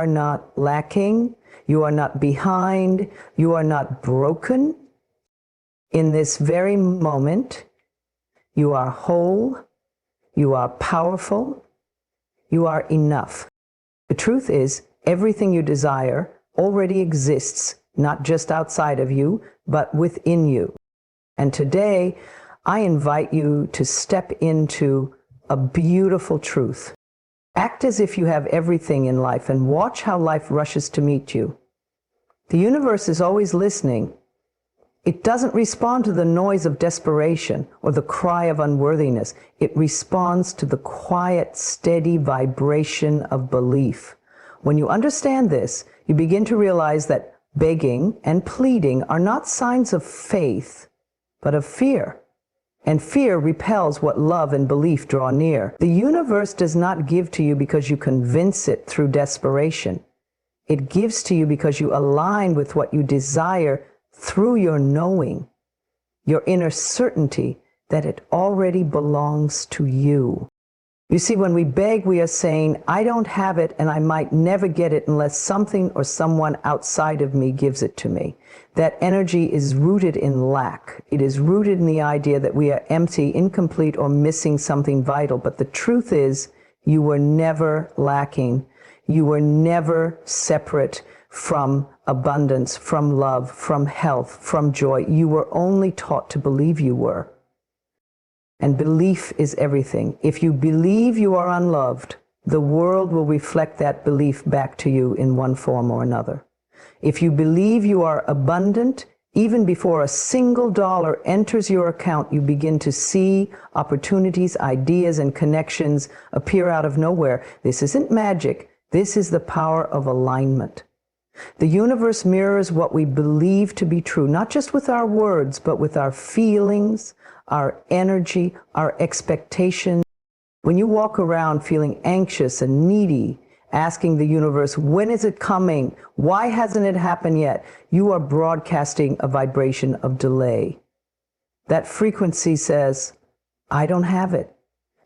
not lacking, you are not behind, you are not broken. In this very moment, you are whole, you are powerful, you are enough. The truth is, everything you desire already exists, not just outside of you, but within you. And today, I invite you to step into a beautiful truth. Act as if you have everything in life and watch how life rushes to meet you. The universe is always listening. It doesn't respond to the noise of desperation or the cry of unworthiness. It responds to the quiet, steady vibration of belief. When you understand this, you begin to realize that begging and pleading are not signs of faith, but of fear. And fear repels what love and belief draw near. The universe does not give to you because you convince it through desperation. It gives to you because you align with what you desire through your knowing, your inner certainty that it already belongs to you. You see, when we beg, we are saying, I don't have it and I might never get it unless something or someone outside of me gives it to me. That energy is rooted in lack. It is rooted in the idea that we are empty, incomplete, or missing something vital. But the truth is, you were never lacking. You were never separate from abundance, from love, from health, from joy. You were only taught to believe you were. And belief is everything. If you believe you are unloved, the world will reflect that belief back to you in one form or another. If you believe you are abundant, even before a single dollar enters your account, you begin to see opportunities, ideas, and connections appear out of nowhere. This isn't magic. This is the power of alignment. The universe mirrors what we believe to be true, not just with our words, but with our feelings, our energy, our expectations. When you walk around feeling anxious and needy, asking the universe, when is it coming? Why hasn't it happened yet? You are broadcasting a vibration of delay. That frequency says, I don't have it.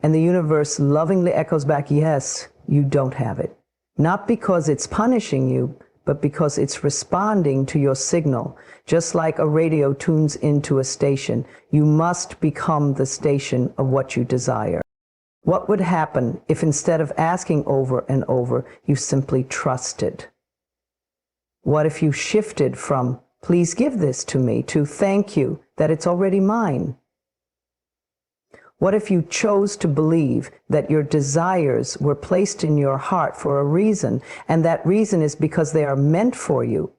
And the universe lovingly echoes back, yes, you don't have it. Not because it's punishing you, but because it's responding to your signal. Just like a radio tunes into a station, you must become the station of what you desire. What would happen if instead of asking over and over, you simply trusted? What if you shifted from, please give this to me, to thank you, that it's already mine? What if you chose to believe that your desires were placed in your heart for a reason, and that reason is because they are meant for you?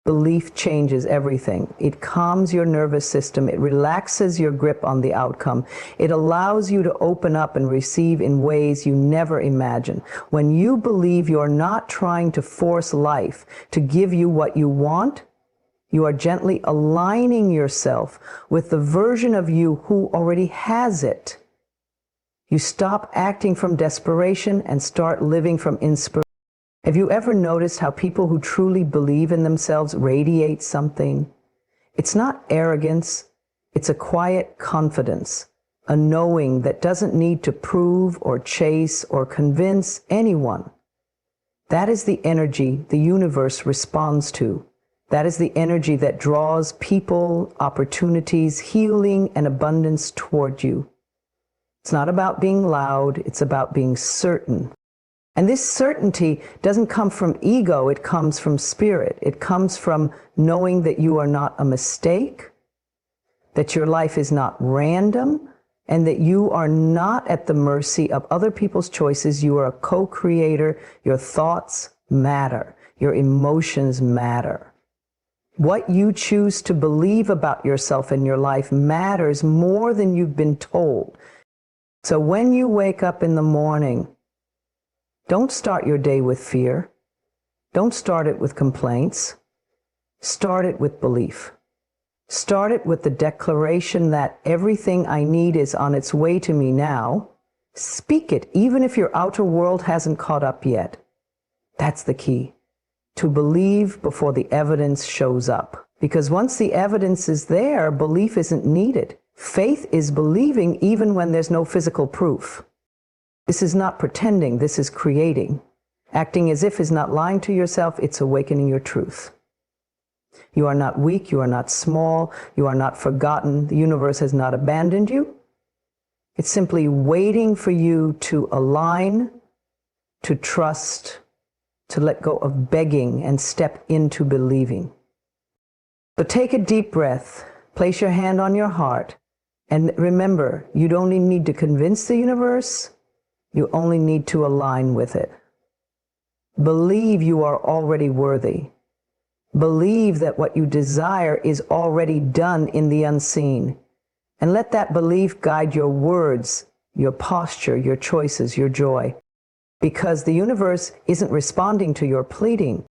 Belief changes everything. It calms your nervous system. It relaxes your grip on the outcome. It allows you to open up and receive in ways you never imagined. When you believe you're not trying to force life to give you what you want, you are gently aligning yourself with the version of you who already has it. You stop acting from desperation and start living from inspiration. Have you ever noticed how people who truly believe in themselves radiate something? It's not arrogance, it's a quiet confidence, a knowing that doesn't need to prove or chase or convince anyone. That is the energy the universe responds to. That is the energy that draws people, opportunities, healing, and abundance toward you. It's not about being loud, it's about being certain. And this certainty doesn't come from ego, it comes from spirit. It comes from knowing that you are not a mistake, that your life is not random, and that you are not at the mercy of other people's choices. You are a co-creator. Your thoughts matter. Your emotions matter. What you choose to believe about yourself and your life matters more than you've been told. So when you wake up in the morning, don't start your day with fear. Don't start it with complaints. Start it with belief. Start it with the declaration that everything I need is on its way to me now. Speak it, even if your outer world hasn't caught up yet. That's the key. To believe before the evidence shows up. Because once the evidence is there, belief isn't needed. Faith is believing even when there's no physical proof. This is not pretending, this is creating. Acting as if is not lying to yourself, it's awakening your truth. You are not weak, you are not small, you are not forgotten. The universe has not abandoned you. It's simply waiting for you to align, to trust, to let go of begging and step into believing. So take a deep breath, place your hand on your heart, and remember, you don't need to convince the universe, you only need to align with it. Believe you are already worthy. Believe that what you desire is already done in the unseen. And let that belief guide your words, your posture, your choices, your joy. Because the universe isn't responding to your pleading,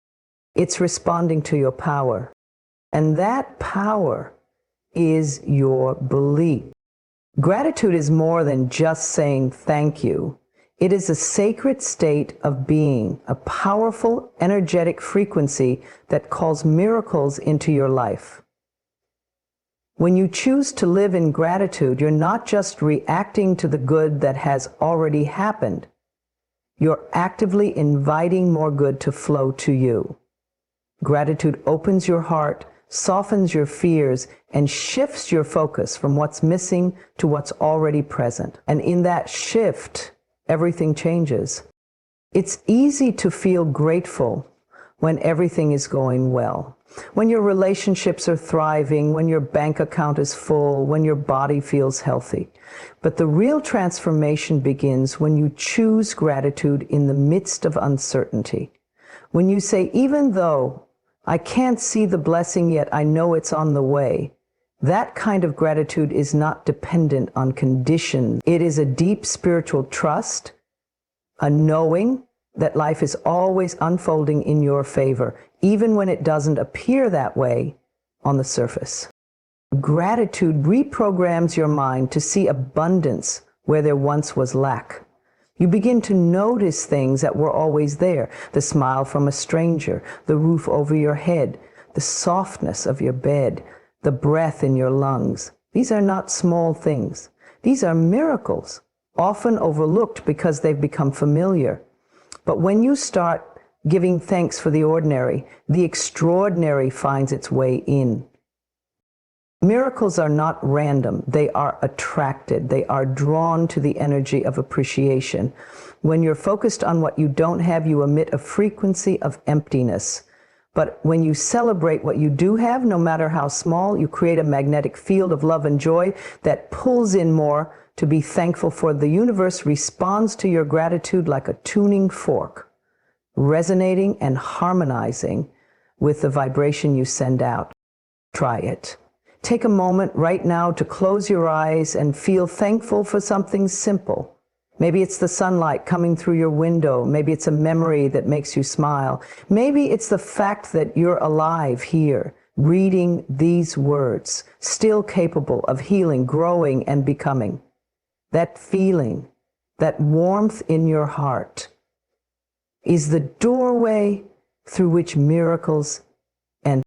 it's responding to your power. And that power is your belief. Gratitude is more than just saying thank you. It is a sacred state of being, a powerful, energetic frequency that calls miracles into your life. When you choose to live in gratitude, you're not just reacting to the good that has already happened. You're actively inviting more good to flow to you. Gratitude opens your heart, softens your fears, and shifts your focus from what's missing to what's already present. And in that shift, everything changes. It's easy to feel grateful when everything is going well, when your relationships are thriving, when your bank account is full, when your body feels healthy. But the real transformation begins when you choose gratitude in the midst of uncertainty. When you say, even though I can't see the blessing yet, I know it's on the way. That kind of gratitude is not dependent on conditions. It is a deep spiritual trust, a knowing that life is always unfolding in your favor, even when it doesn't appear that way on the surface. Gratitude reprograms your mind to see abundance where there once was lack. You begin to notice things that were always there: the smile from a stranger, the roof over your head, the softness of your bed, the breath in your lungs. These are not small things. These are miracles, often overlooked because they've become familiar. But when you start giving thanks for the ordinary, the extraordinary finds its way in. Miracles are not random. They are attracted. They are drawn to the energy of appreciation. When you're focused on what you don't have, you emit a frequency of emptiness. But when you celebrate what you do have, no matter how small, you create a magnetic field of love and joy that pulls in more to be thankful for. The universe responds to your gratitude like a tuning fork, resonating and harmonizing with the vibration you send out. Try it. Take a moment right now to close your eyes and feel thankful for something simple. Maybe it's the sunlight coming through your window. Maybe it's a memory that makes you smile. Maybe it's the fact that you're alive here, reading these words, still capable of healing, growing, and becoming. That feeling, that warmth in your heart, is the doorway through which miracles enter.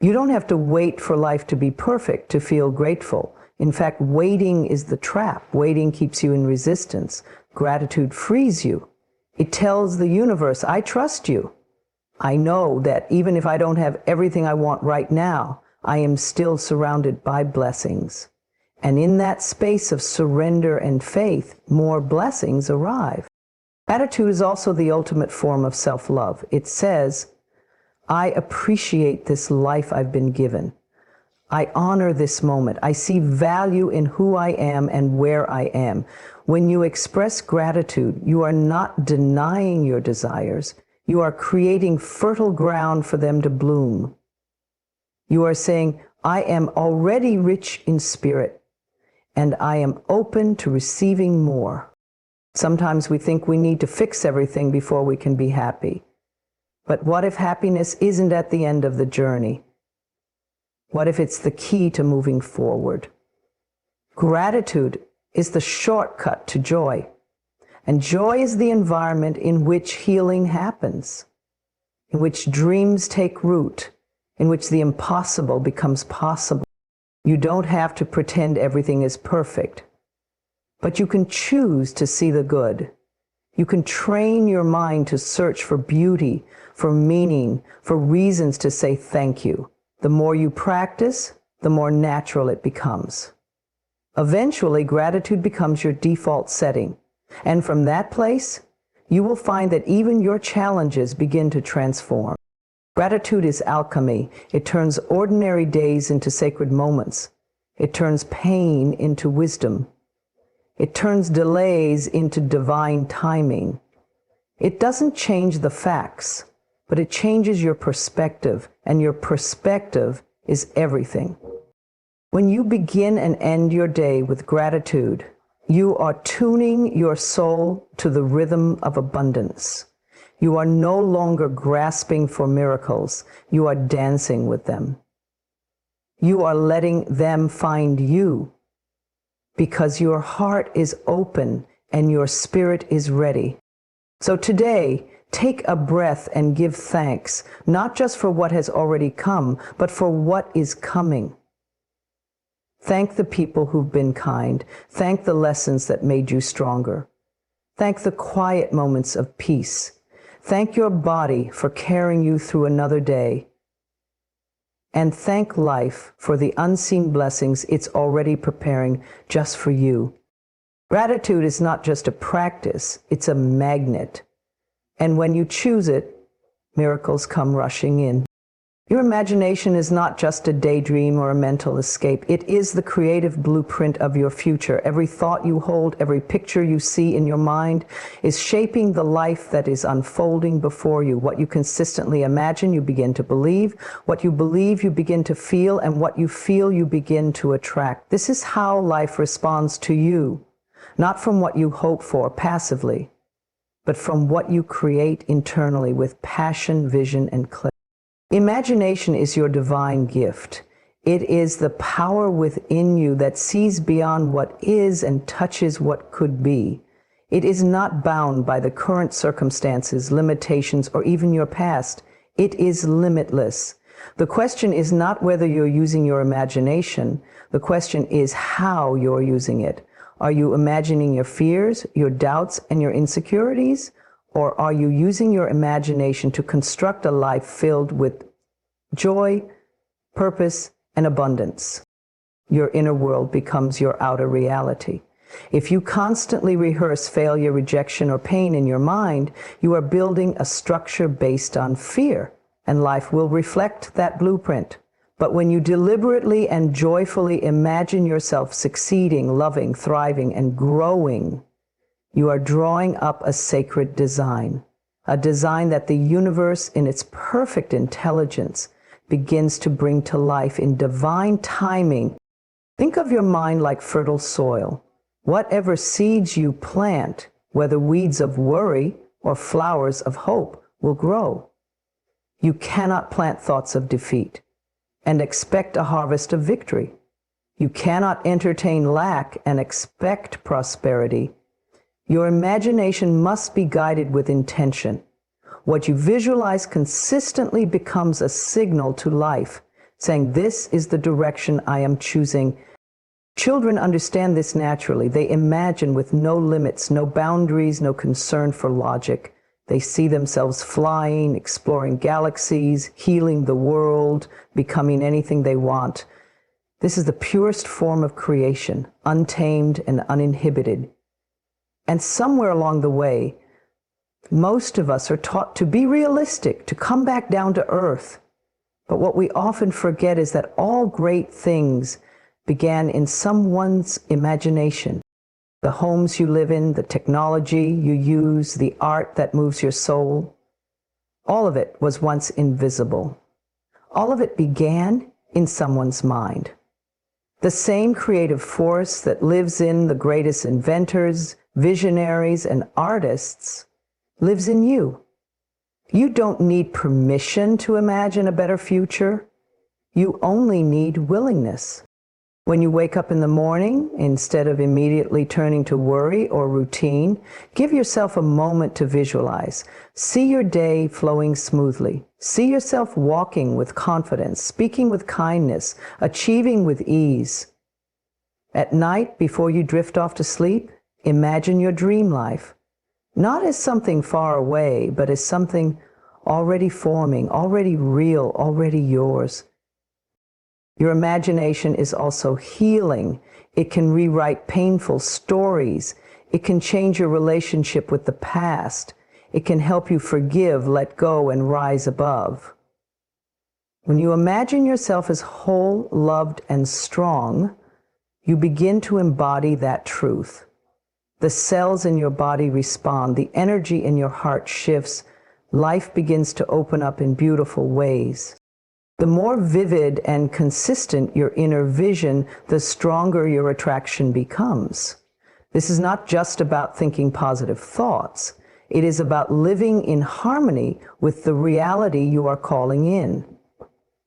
You don't have to wait for life to be perfect to feel grateful. In fact, waiting is the trap. Waiting keeps you in resistance. Gratitude frees you. It tells the universe, I trust you. I know that even if I don't have everything I want right now, I am still surrounded by blessings. And in that space of surrender and faith, more blessings arrive. Gratitude is also the ultimate form of self-love. It says, I appreciate this life I've been given. I honor this moment. I see value in who I am and where I am. When you express gratitude, you are not denying your desires. You are creating fertile ground for them to bloom. You are saying, I am already rich in spirit, and I am open to receiving more. Sometimes we think we need to fix everything before we can be happy. But what if happiness isn't at the end of the journey? What if it's the key to moving forward? Gratitude is the shortcut to joy. And joy is the environment in which healing happens, in which dreams take root, in which the impossible becomes possible. You don't have to pretend everything is perfect, but you can choose to see the good. You can train your mind to search for beauty, for meaning, for reasons to say thank you. The more you practice, the more natural it becomes. Eventually, gratitude becomes your default setting. And from that place, you will find that even your challenges begin to transform. Gratitude is alchemy. It turns ordinary days into sacred moments. It turns pain into wisdom. It turns delays into divine timing. It doesn't change the facts, but it changes your perspective, and your perspective is everything. When you begin and end your day with gratitude, you are tuning your soul to the rhythm of abundance. You are no longer grasping for miracles. You are dancing with them. You are letting them find you because your heart is open and your spirit is ready. So today, take a breath and give thanks, not just for what has already come, but for what is coming. Thank the people who've been kind. Thank the lessons that made you stronger. Thank the quiet moments of peace. Thank your body for carrying you through another day. And thank life for the unseen blessings it's already preparing just for you. Gratitude is not just a practice, it's a magnet. And when you choose it, miracles come rushing in. Your imagination is not just a daydream or a mental escape. It is the creative blueprint of your future. Every thought you hold, every picture you see in your mind is shaping the life that is unfolding before you. What you consistently imagine, you begin to believe. What you believe, you begin to feel. And what you feel, you begin to attract. This is how life responds to you, not from what you hope for passively, but from what you create internally with passion, vision, and clarity. Imagination is your divine gift. It is the power within you that sees beyond what is and touches what could be. It is not bound by the current circumstances, limitations, or even your past. It is limitless. The question is not whether you're using your imagination. The question is how you're using it. Are you imagining your fears, your doubts, and your insecurities? Or are you using your imagination to construct a life filled with joy, purpose, and abundance? Your inner world becomes your outer reality. If you constantly rehearse failure, rejection, or pain in your mind, you are building a structure based on fear, and life will reflect that blueprint. But when you deliberately and joyfully imagine yourself succeeding, loving, thriving, and growing, you are drawing up a sacred design, a design that the universe in its perfect intelligence begins to bring to life in divine timing. Think of your mind like fertile soil. Whatever seeds you plant, whether weeds of worry or flowers of hope, will grow. You cannot plant thoughts of defeat and expect a harvest of victory. You cannot entertain lack and expect prosperity. Your imagination must be guided with intention. What you visualize consistently becomes a signal to life, saying, "This is the direction I am choosing." Children understand this naturally. They imagine with no limits, no boundaries, no concern for logic. They see themselves flying, exploring galaxies, healing the world, becoming anything they want. This is the purest form of creation, untamed and uninhibited. And somewhere along the way, most of us are taught to be realistic, to come back down to earth. But what we often forget is that all great things began in someone's imagination. The homes you live in, the technology you use, the art that moves your soul, all of it was once invisible. All of it began in someone's mind. The same creative force that lives in the greatest inventors, visionaries, and artists lives in you. You don't need permission to imagine a better future. You only need willingness. When you wake up in the morning, instead of immediately turning to worry or routine, give yourself a moment to visualize. See your day flowing smoothly. See yourself walking with confidence, speaking with kindness, achieving with ease. At night, before you drift off to sleep, imagine your dream life. not as something far away, but as something already forming, already real, already yours. Your imagination is also healing. It can rewrite painful stories. It can change your relationship with the past. It can help you forgive, let go, and rise above. When you imagine yourself as whole, loved, and strong, you begin to embody that truth. The cells in your body respond. The energy in your heart shifts. Life begins to open up in beautiful ways. The more vivid and consistent your inner vision, the stronger your attraction becomes. This is not just about thinking positive thoughts. It is about living in harmony with the reality you are calling in.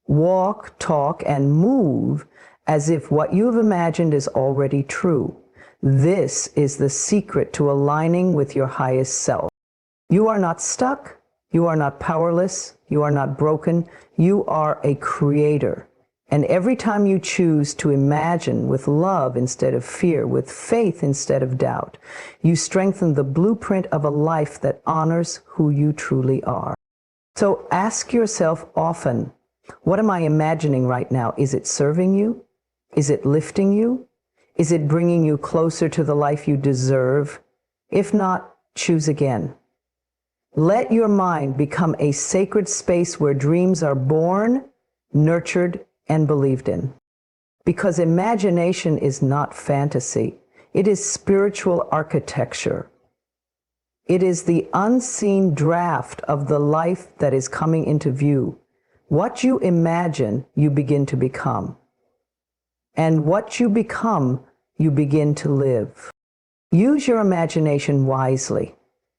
Walk, talk, and move as if what you've imagined is already true. This is the secret to aligning with your highest self. You are not stuck. You are not powerless. You are not broken. You are a creator. And every time you choose to imagine with love instead of fear, with faith instead of doubt, you strengthen the blueprint of a life that honors who you truly are. So ask yourself often, what am I imagining right now? Is it serving you? Is it lifting you? Is it bringing you closer to the life you deserve? If not, choose again. Let your mind become a sacred space where dreams are born, nurtured, and believed in. Because imagination is not fantasy. It is spiritual architecture. It is the unseen draft of the life that is coming into view. What you imagine, you begin to become. And what you become, you begin to live. Use your imagination wisely.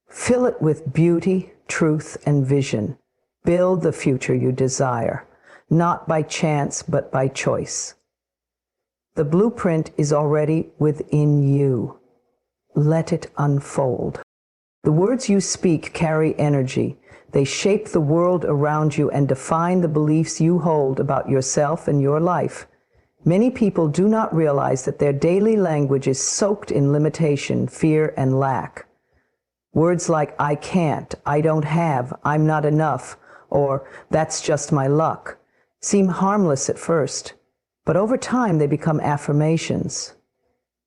Fill it with beauty, truth, and vision. Build the future you desire, not by chance, but by choice. The blueprint is already within you. Let it unfold. The words you speak carry energy. They shape the world around you and define the beliefs you hold about yourself and your life. Many people do not realize that their daily language is soaked in limitation, fear, and lack. Words like, I can't, I don't have, I'm not enough, or that's just my luck, seem harmless at first, but over time they become affirmations.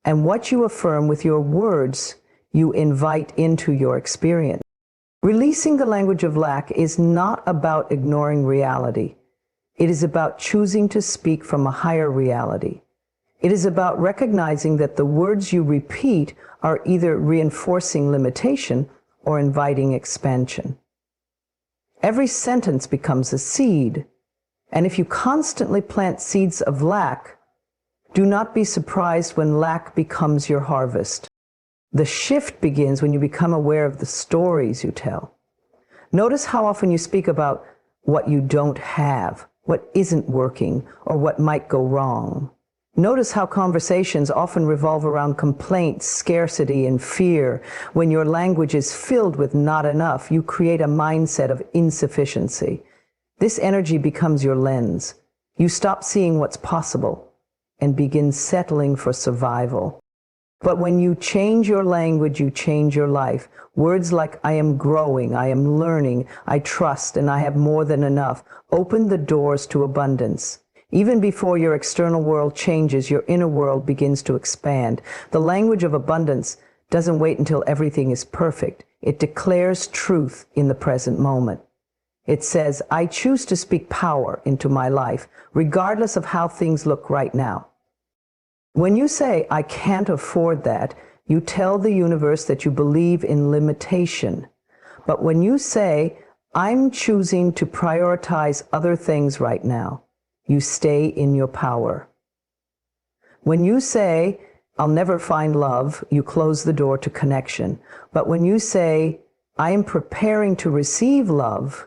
And what you affirm with your words, you invite into your experience. Releasing the language of lack is not about ignoring reality. It is about choosing to speak from a higher reality. It is about recognizing that the words you repeat are either reinforcing limitation or inviting expansion. Every sentence becomes a seed, and if you constantly plant seeds of lack, do not be surprised when lack becomes your harvest. The shift begins when you become aware of the stories you tell. Notice how often you speak about what you don't have, what isn't working, or what might go wrong. Notice how conversations often revolve around complaints, scarcity, and fear. When your language is filled with not enough, you create a mindset of insufficiency. This energy becomes your lens. You stop seeing what's possible and begin settling for survival. But when you change your language, you change your life. Words like I am growing, I am learning, I trust, and I have more than enough open the doors to abundance. Even before your external world changes, your inner world begins to expand. The language of abundance doesn't wait until everything is perfect. It declares truth in the present moment. It says, I choose to speak power into my life, regardless of how things look right now. When you say, I can't afford that, you tell the universe that you believe in limitation. But when you say, I'm choosing to prioritize other things right now, you stay in your power. When you say, I'll never find love, you close the door to connection. But when you say, I am preparing to receive love,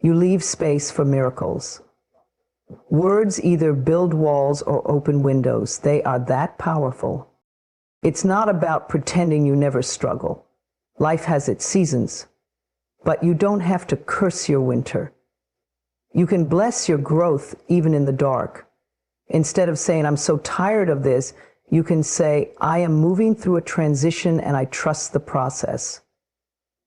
you leave space for miracles. Words either build walls or open windows. They are that powerful. It's not about pretending you never struggle. Life has its seasons, but you don't have to curse your winter. You can bless your growth even in the dark. Instead of saying, I'm so tired of this, you can say, I am moving through a transition and I trust the process.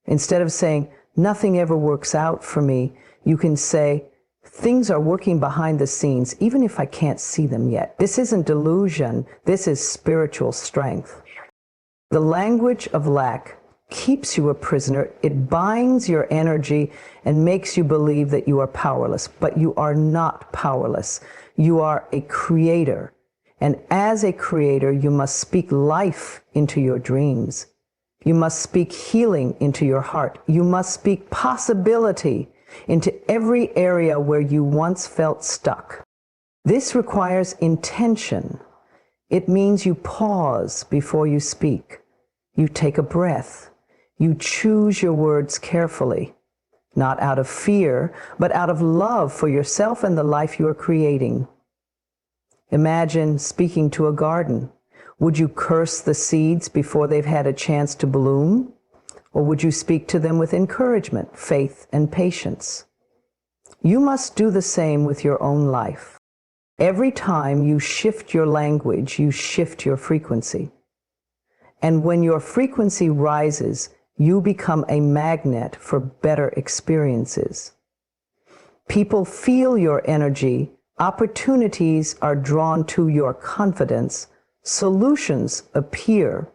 Instead of saying, nothing ever works out for me, you can say, things are working behind the scenes, even if I can't see them yet. This isn't delusion, this is spiritual strength. The language of lack keeps you a prisoner. It binds your energy and makes you believe that you are powerless, but you are not powerless. You are a creator. And as a creator, you must speak life into your dreams. You must speak healing into your heart. You must speak possibility into every area where you once felt stuck. This requires intention. It means you pause before you speak. You take a breath. You choose your words carefully, not out of fear, but out of love for yourself and the life you are creating. Imagine speaking to a garden. Would you curse the seeds before they've had a chance to bloom? Or would you speak to them with encouragement, faith, and patience? You must do the same with your own life. Every time you shift your language, you shift your frequency. And when your frequency rises, you become a magnet for better experiences. People feel your energy. Opportunities are drawn to your confidence. Solutions appear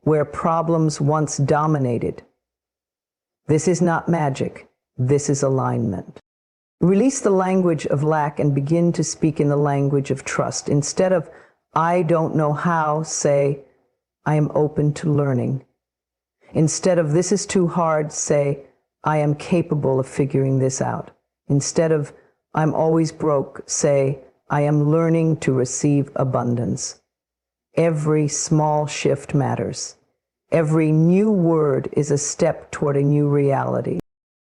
where problems once dominated. This is not magic. This is alignment. Release the language of lack and begin to speak in the language of trust. Instead of, I don't know how, say, I am open to learning. Instead of, this is too hard, say, I am capable of figuring this out. Instead of, I'm always broke, say, I am learning to receive abundance. Every small shift matters. Every new word is a step toward a new reality.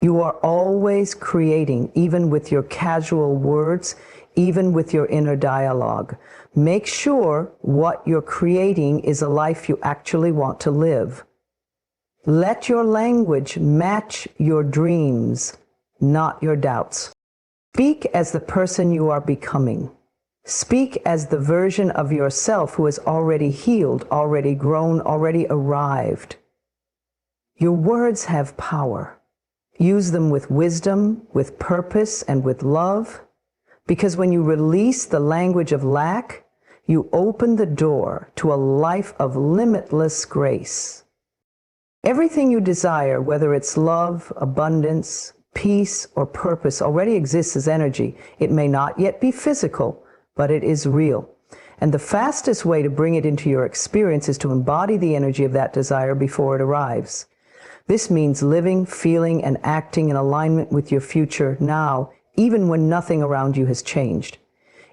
You are always creating, even with your casual words, even with your inner dialogue. Make sure what you're creating is a life you actually want to live. Let your language match your dreams, not your doubts. Speak as the person you are becoming. Speak as the version of yourself who has already healed, already grown, already arrived. Your words have power. Use them with wisdom, with purpose, and with love, because when you release the language of lack, you open the door to a life of limitless grace. Everything you desire, whether it's love, abundance, peace, or purpose, already exists as energy. It may not yet be physical, but it is real. And the fastest way to bring it into your experience is to embody the energy of that desire before it arrives. This means living, feeling, and acting in alignment with your future now, even when nothing around you has changed.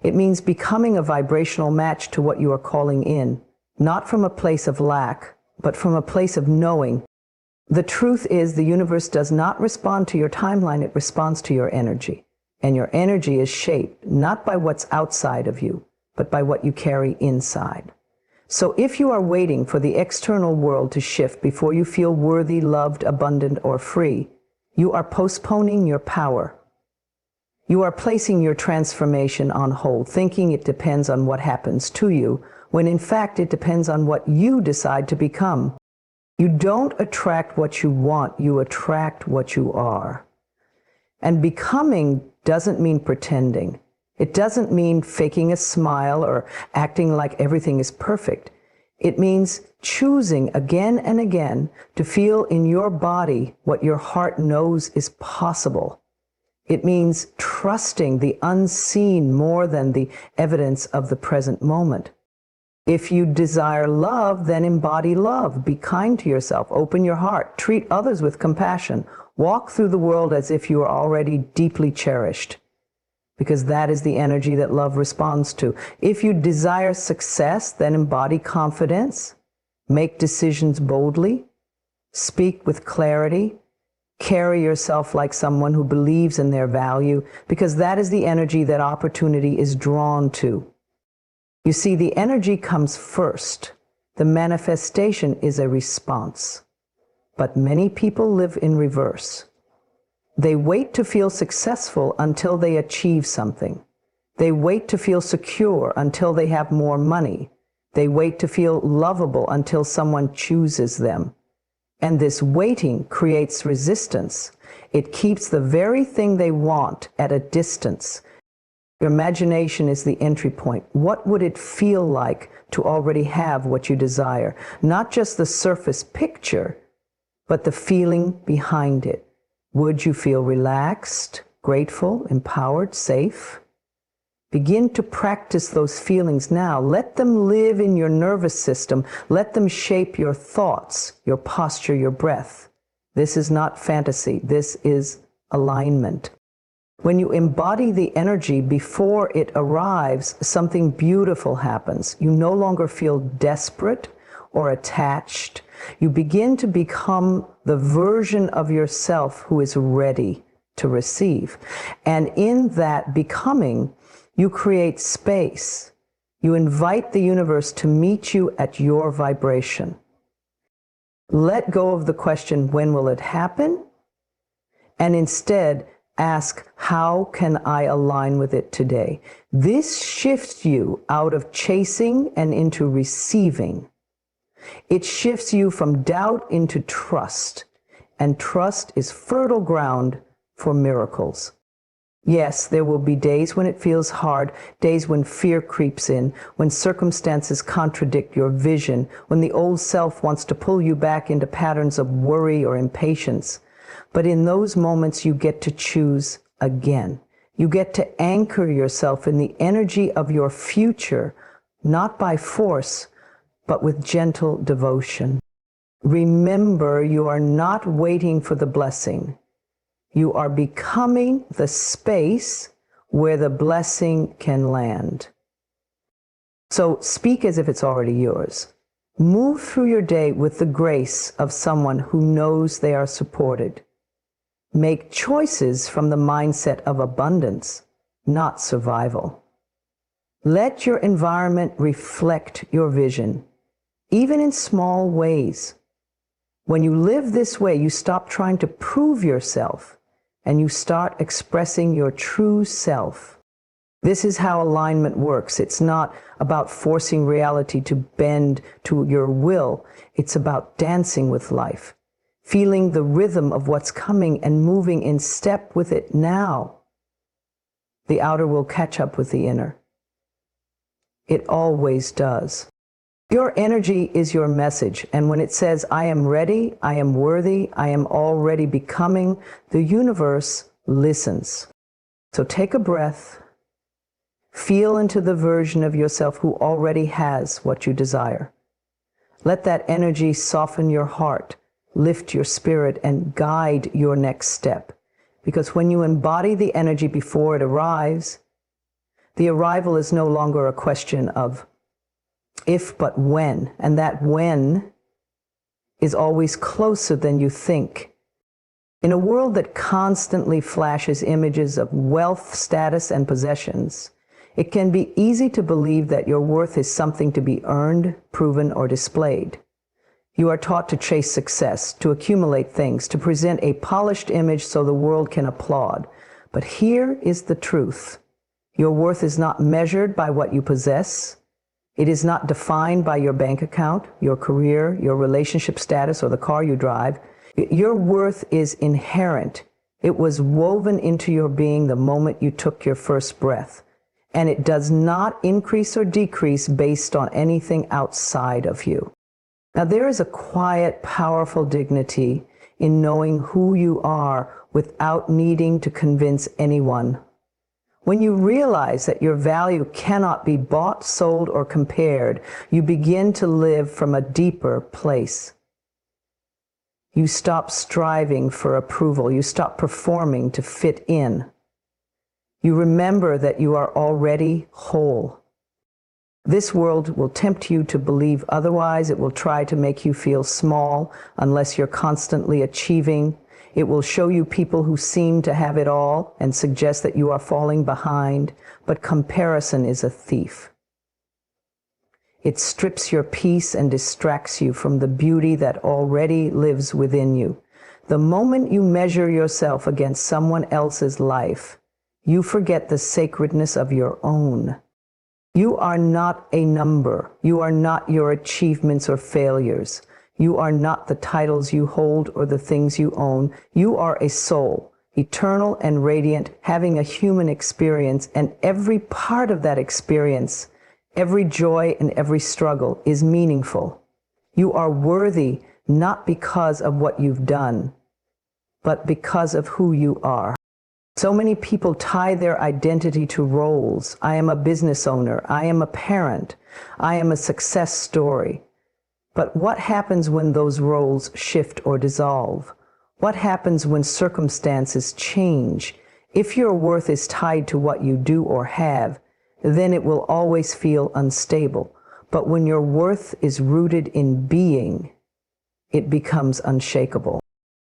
It means becoming a vibrational match to what you are calling in, not from a place of lack, but from a place of knowing. The truth is, the universe does not respond to your timeline, it responds to your energy. And your energy is shaped not by what's outside of you, but by what you carry inside. So if you are waiting for the external world to shift before you feel worthy, loved, abundant, or free, you are postponing your power. You are placing your transformation on hold, thinking it depends on what happens to you, when in fact it depends on what you decide to become. You don't attract what you want, you attract what you are. And becoming doesn't mean pretending. It doesn't mean faking a smile or acting like everything is perfect. It means choosing again and again to feel in your body what your heart knows is possible. It means trusting the unseen more than the evidence of the present moment. If you desire love, then embody love. Be kind to yourself. Open your heart. Treat others with compassion. Walk through the world as if you are already deeply cherished, because that is the energy that love responds to. If you desire success, then embody confidence. Make decisions boldly. Speak with clarity. Carry yourself like someone who believes in their value, because that is the energy that opportunity is drawn to. You see, the energy comes first. The manifestation is a response. But many people live in reverse. They wait to feel successful until they achieve something. They wait to feel secure until they have more money. They wait to feel lovable until someone chooses them. And this waiting creates resistance. It keeps the very thing they want at a distance. Your imagination is the entry point. What would it feel like to already have what you desire? Not just the surface picture, but the feeling behind it. Would you feel relaxed, grateful, empowered, safe? Begin to practice those feelings now. Let them live in your nervous system. Let them shape your thoughts, your posture, your breath. This is not fantasy. This is alignment. When you embody the energy before it arrives, something beautiful happens. You no longer feel desperate or attached. You begin to become the version of yourself who is ready to receive. And in that becoming, you create space. You invite the universe to meet you at your vibration. Let go of the question, when will it happen? And instead, ask, how can I align with it today? This shifts you out of chasing and into receiving. It shifts you from doubt into trust. And trust is fertile ground for miracles. Yes, there will be days when it feels hard, days when fear creeps in, when circumstances contradict your vision, when the old self wants to pull you back into patterns of worry or impatience. But in those moments, you get to choose again. You get to anchor yourself in the energy of your future, not by force, but with gentle devotion. Remember, you are not waiting for the blessing. You are becoming the space where the blessing can land. So speak as if it's already yours. Move through your day with the grace of someone who knows they are supported. Make choices from the mindset of abundance, not survival. Let your environment reflect your vision, even in small ways. When you live this way, you stop trying to prove yourself and you start expressing your true self. This is how alignment works. It's not about forcing reality to bend to your will. It's about dancing with life, feeling the rhythm of what's coming and moving in step with it now. The outer will catch up with the inner. It always does. Your energy is your message, and when it says, I am ready, I am worthy, I am already becoming, the universe listens. So take a breath, feel into the version of yourself who already has what you desire. Let that energy soften your heart, lift your spirit, and guide your next step. Because when you embody the energy before it arrives, the arrival is no longer a question of if but when, and that when is always closer than you think. In a world that constantly flashes images of wealth, status, and possessions, it can be easy to believe that your worth is something to be earned, proven, or displayed. You are taught to chase success, to accumulate things, to present a polished image so the world can applaud. But here is the truth. Your worth is not measured by what you possess. It is not defined by your bank account, your career, your relationship status, or the car you drive. Your worth is inherent. It was woven into your being the moment you took your first breath. And it does not increase or decrease based on anything outside of you. Now, there is a quiet, powerful dignity in knowing who you are without needing to convince anyone. When you realize that your value cannot be bought, sold, or compared, you begin to live from a deeper place. You stop striving for approval. You stop performing to fit in. You remember that you are already whole. This world will tempt you to believe otherwise. It will try to make you feel small unless you're constantly achieving. It will show you people who seem to have it all and suggest that you are falling behind. But comparison is a thief. It strips your peace and distracts you from the beauty that already lives within you. The moment you measure yourself against someone else's life, you forget the sacredness of your own. You are not a number. You are not your achievements or failures. You are not the titles you hold or the things you own. You are a soul, eternal and radiant, having a human experience, and every part of that experience, every joy and every struggle is meaningful. You are worthy not because of what you've done, but because of who you are. So many people tie their identity to roles. I am a business owner. I am a parent. I am a success story. But what happens when those roles shift or dissolve? What happens when circumstances change? If your worth is tied to what you do or have, then it will always feel unstable. But when your worth is rooted in being, it becomes unshakable.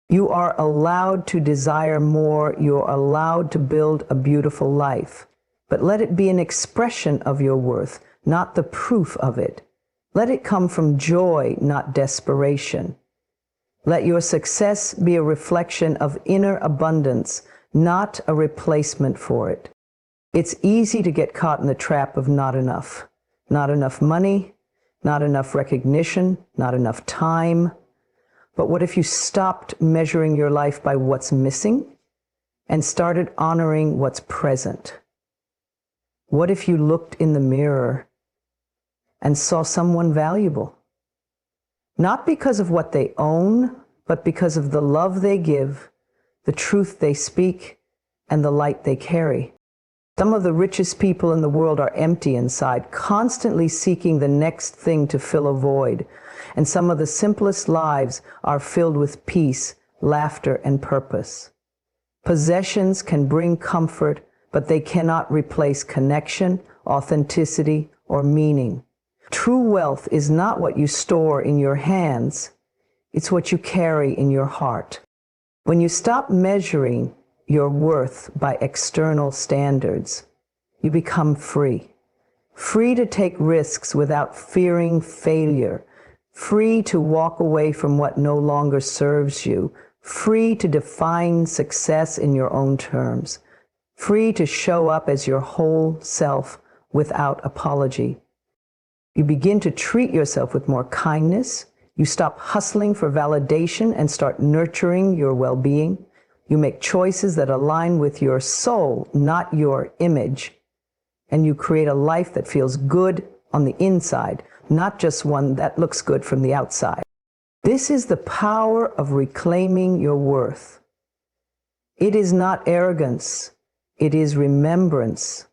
You are allowed to desire more. You're allowed to build a beautiful life. But let it be an expression of your worth, not the proof of it. Let it come from joy, not desperation. Let your success be a reflection of inner abundance, not a replacement for it. It's easy to get caught in the trap of not enough. Not enough money, not enough recognition, not enough time. But what if you stopped measuring your life by what's missing and started honoring what's present? What if you looked in the mirror and saw someone valuable? Not because of what they own, but because of the love they give, the truth they speak, and the light they carry. Some of the richest people in the world are empty inside, constantly seeking the next thing to fill a void. And some of the simplest lives are filled with peace, laughter, and purpose. Possessions can bring comfort, but they cannot replace connection, authenticity, or meaning. True wealth is not what you store in your hands, it's what you carry in your heart. When you stop measuring your worth by external standards, you become free. Free to take risks without fearing failure. Free to walk away from what no longer serves you. Free to define success in your own terms. Free to show up as your whole self without apology. You begin to treat yourself with more kindness. You stop hustling for validation and start nurturing your well-being. You make choices that align with your soul, not your image. And you create a life that feels good on the inside, not just one that looks good from the outside. This is the power of reclaiming your worth. It is not arrogance. It is remembrance.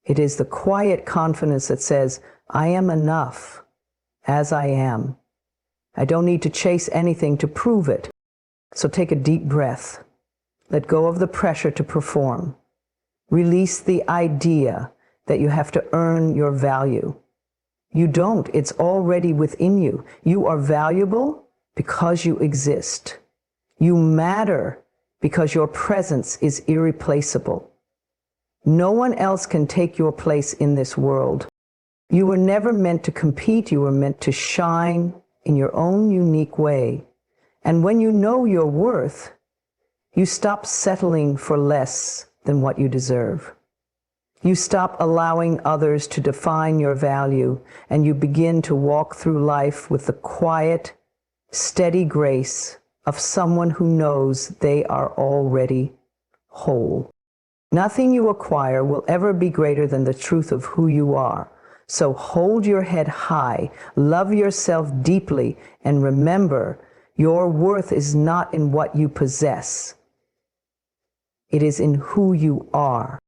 It is the quiet confidence that says, I am enough as I am. I don't need to chase anything to prove it. So take a deep breath. Let go of the pressure to perform. Release the idea that you have to earn your value. You don't. It's already within you. You are valuable because you exist. You matter because your presence is irreplaceable. No one else can take your place in this world. You were never meant to compete. You were meant to shine in your own unique way. And when you know your worth, you stop settling for less than what you deserve. You stop allowing others to define your value, and you begin to walk through life with the quiet, steady grace of someone who knows they are already whole. Nothing you acquire will ever be greater than the truth of who you are. So hold your head high, love yourself deeply, and remember, your worth is not in what you possess. It is in who you are.